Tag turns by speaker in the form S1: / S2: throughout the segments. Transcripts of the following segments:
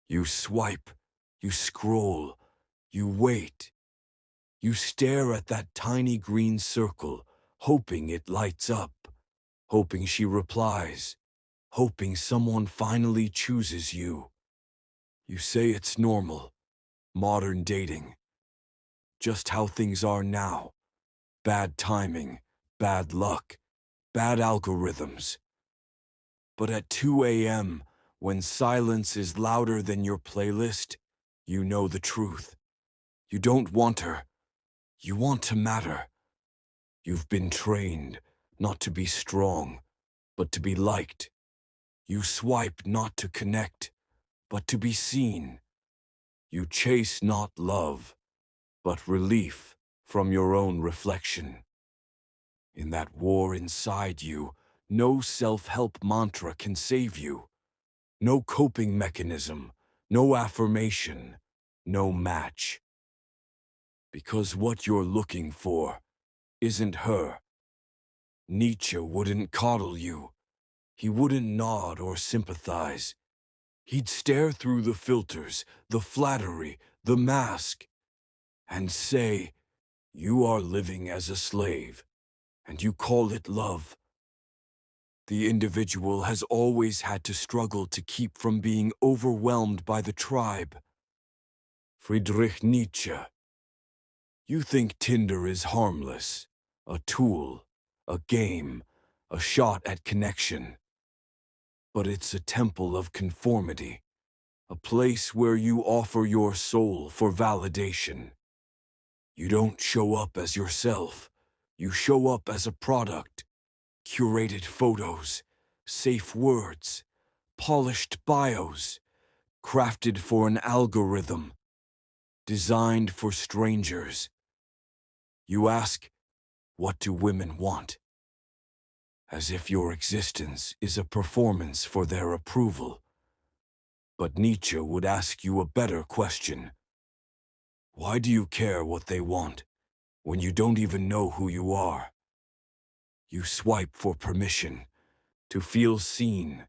S1: You swipe, you scroll, you wait. You stare at that tiny green circle, hoping it lights up, hoping she replies, hoping someone finally chooses you. You say it's normal, modern dating, just how things are now. Bad timing, bad luck, bad algorithms. But at 2 a.m., when silence is louder than your playlist, you know the truth. You don't want her. You want to matter. You've been trained not to be strong, but to be liked. You swipe not to connect, but to be seen. You chase not love, but relief from your own reflection. In that war inside you, no self-help mantra can save you. No coping mechanism, no affirmation, no match. Because what you're looking for isn't her. Nietzsche wouldn't coddle you. He wouldn't nod or sympathize. He'd stare through the filters, the flattery, the mask, and say, "You are living as a slave, and you call it love." The individual has always had to struggle to keep from being overwhelmed by the tribe. Friedrich Nietzsche. You think Tinder is harmless, a tool, a game, a shot at connection. But it's a temple of conformity, a place where you offer your soul for validation. You don't show up as yourself, you show up as a product. Curated photos, safe words, polished bios, crafted for an algorithm, designed for strangers. You ask, what do women want? As if your existence is a performance for their approval. But Nietzsche would ask you a better question. Why do you care what they want when you don't even know who you are? You swipe for permission, to feel seen,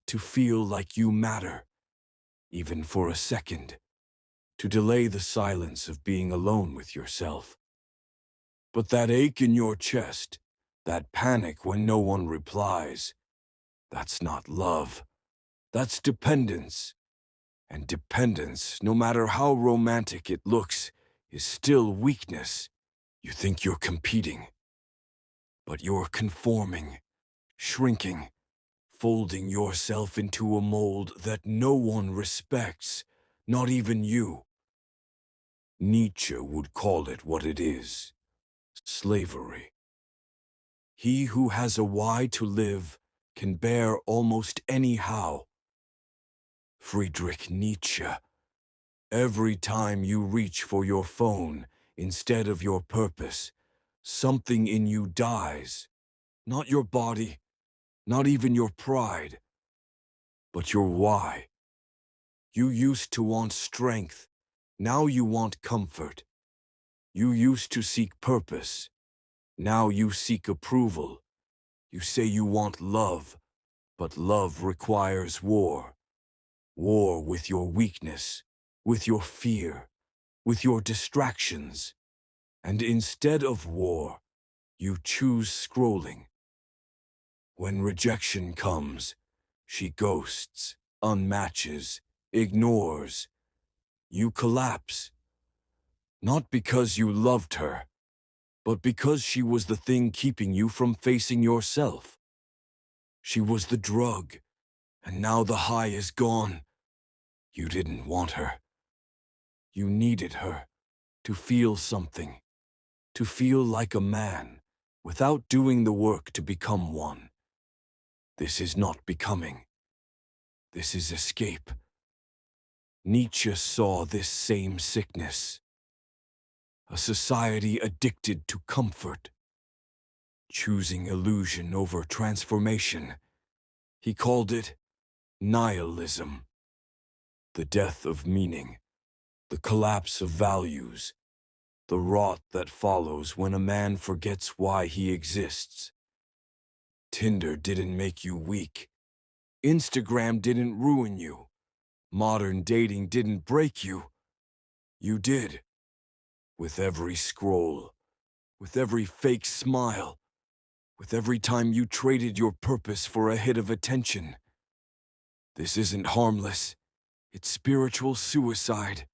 S1: to feel like you matter, even for a second, to delay the silence of being alone with yourself. But that ache in your chest, that panic when no one replies, that's not love. That's dependence. And dependence, no matter how romantic it looks, is still weakness. You think you're competing, but you're conforming, shrinking, folding yourself into a mold that no one respects, not even you. Nietzsche would call it what it is, slavery. He who has a why to live can bear almost any how. Friedrich Nietzsche. Every time you reach for your phone instead of your purpose, something in you dies. Not your body, not even your pride, but your why. You used to want strength, now you want comfort. You used to seek purpose, now you seek approval. You say you want love, but love requires war. War with your weakness, with your fear, with your distractions. And instead of war, you choose scrolling. When rejection comes, she ghosts, unmatches, ignores. You collapse. Not because you loved her, but because she was the thing keeping you from facing yourself. She was the drug, and now the high is gone. You didn't want her. You needed her to feel something, to feel like a man, without doing the work to become one. This is not becoming. This is escape. Nietzsche saw this same sickness. A society addicted to comfort, choosing illusion over transformation. He called it nihilism. The death of meaning, the collapse of values, the rot that follows when a man forgets why he exists. Tinder didn't make you weak. Instagram didn't ruin you. Modern dating didn't break you. You did. With every scroll, with every fake smile, with every time you traded your purpose for a hit of attention. This isn't harmless. It's spiritual suicide.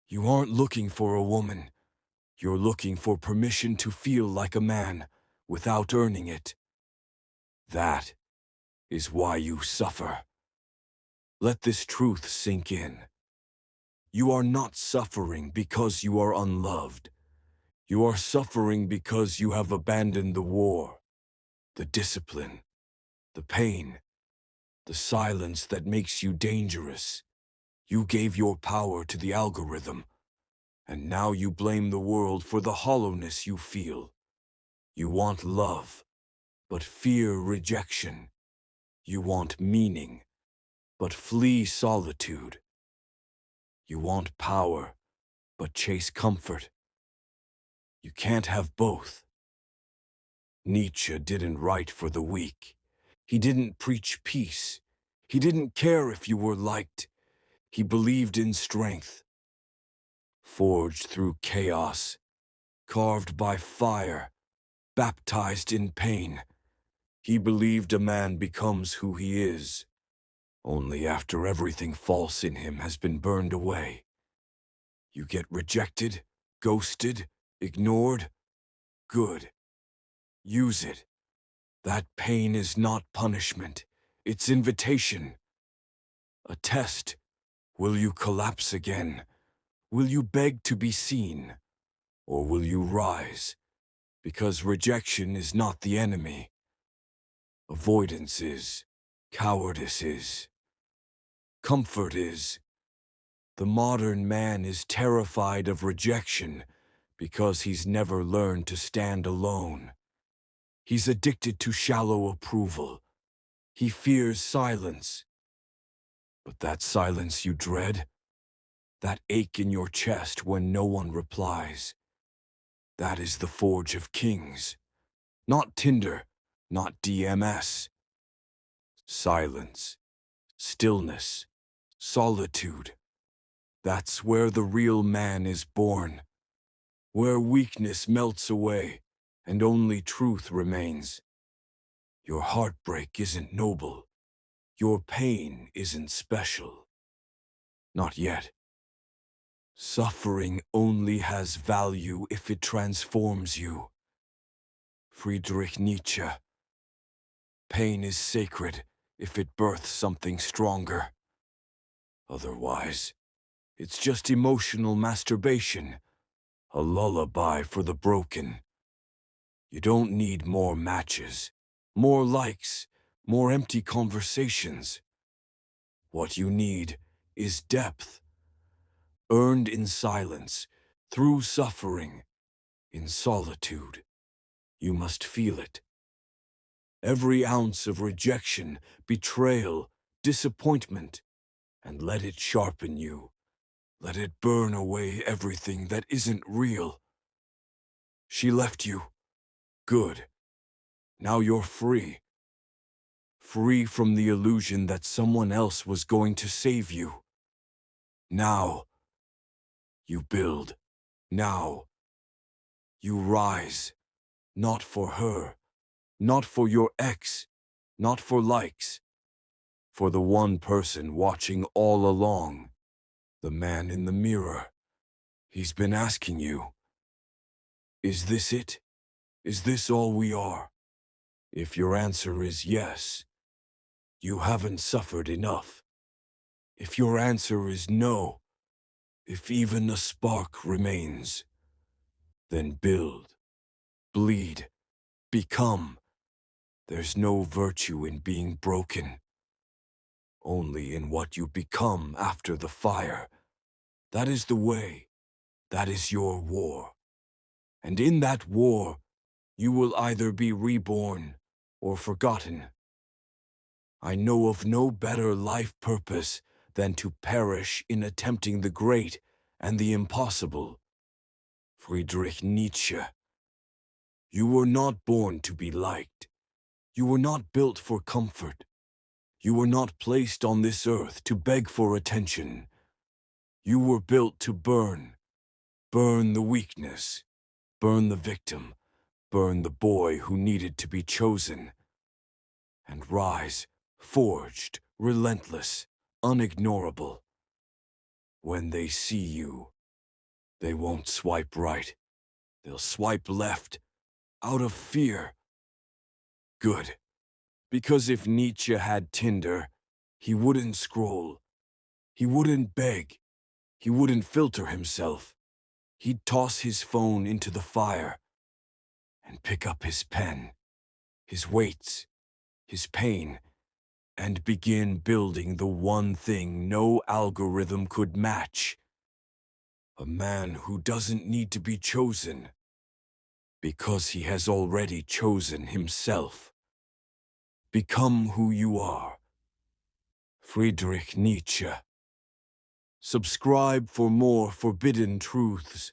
S1: You aren't looking for a woman. You're looking for permission to feel like a man without earning it. That is why you suffer. Let this truth sink in. You are not suffering because you are unloved. You are suffering because you have abandoned the war, the discipline, the pain, the silence that makes you dangerous. You gave your power to the algorithm, and now you blame the world for the hollowness you feel. You want love, but fear rejection. You want meaning, but flee solitude. You want power, but chase comfort. You can't have both. Nietzsche didn't write for the weak. He didn't preach peace. He didn't care if you were liked. He believed in strength, forged through chaos, carved by fire, baptized in pain. He believed a man becomes who he is, only after everything false in him has been burned away. You get rejected, ghosted, ignored. Good. Use it. That pain is not punishment. It's invitation. A test. Will you collapse again? Will you beg to be seen? Or will you rise? Because rejection is not the enemy. Avoidance is. Cowardice is. Comfort is. The modern man is terrified of rejection because he's never learned to stand alone. He's addicted to shallow approval. He fears silence. But that silence you dread, that ache in your chest when no one replies, that is the forge of kings. Not Tinder, not DMS. Silence, stillness, solitude. That's where the real man is born, where weakness melts away and only truth remains. Your heartbreak isn't noble. Your pain isn't special. Not yet. Suffering only has value if it transforms you. Friedrich Nietzsche. Pain is sacred if it births something stronger. Otherwise, it's just emotional masturbation, a lullaby for the broken. You don't need more matches, more likes, more empty conversations. What you need is depth, earned in silence, through suffering, in solitude. You must feel it. Every ounce of rejection, betrayal, disappointment, and let it sharpen you. Let it burn away everything that isn't real. She left you. Good. Now you're free. Free from the illusion that someone else was going to save you. Now, you build. Now, you rise. Not for her. Not for your ex. Not for likes. For the one person watching all along. The man in the mirror. He's been asking you, is this it? Is this all we are? If your answer is yes, you haven't suffered enough. If your answer is no, if even a spark remains, then build, bleed, become. There's no virtue in being broken, only in what you become after the fire. That is the way. That is your war. And in that war, you will either be reborn or forgotten. I know of no better life purpose than to perish in attempting the great and the impossible. Friedrich Nietzsche. You were not born to be liked. You were not built for comfort. You were not placed on this earth to beg for attention. You were built to burn. Burn the weakness. Burn the victim. Burn the boy who needed to be chosen. And rise, forged, relentless, unignorable. When they see you, they won't swipe right. They'll swipe left, out of fear. Good. Because if Nietzsche had Tinder, he wouldn't scroll. He wouldn't beg. He wouldn't filter himself. He'd toss his phone into the fire and pick up his pen, his weights, his pain, and begin building the one thing no algorithm could match. A man who doesn't need to be chosen because he has already chosen himself. Become who you are. Friedrich Nietzsche. Subscribe for more forbidden truths.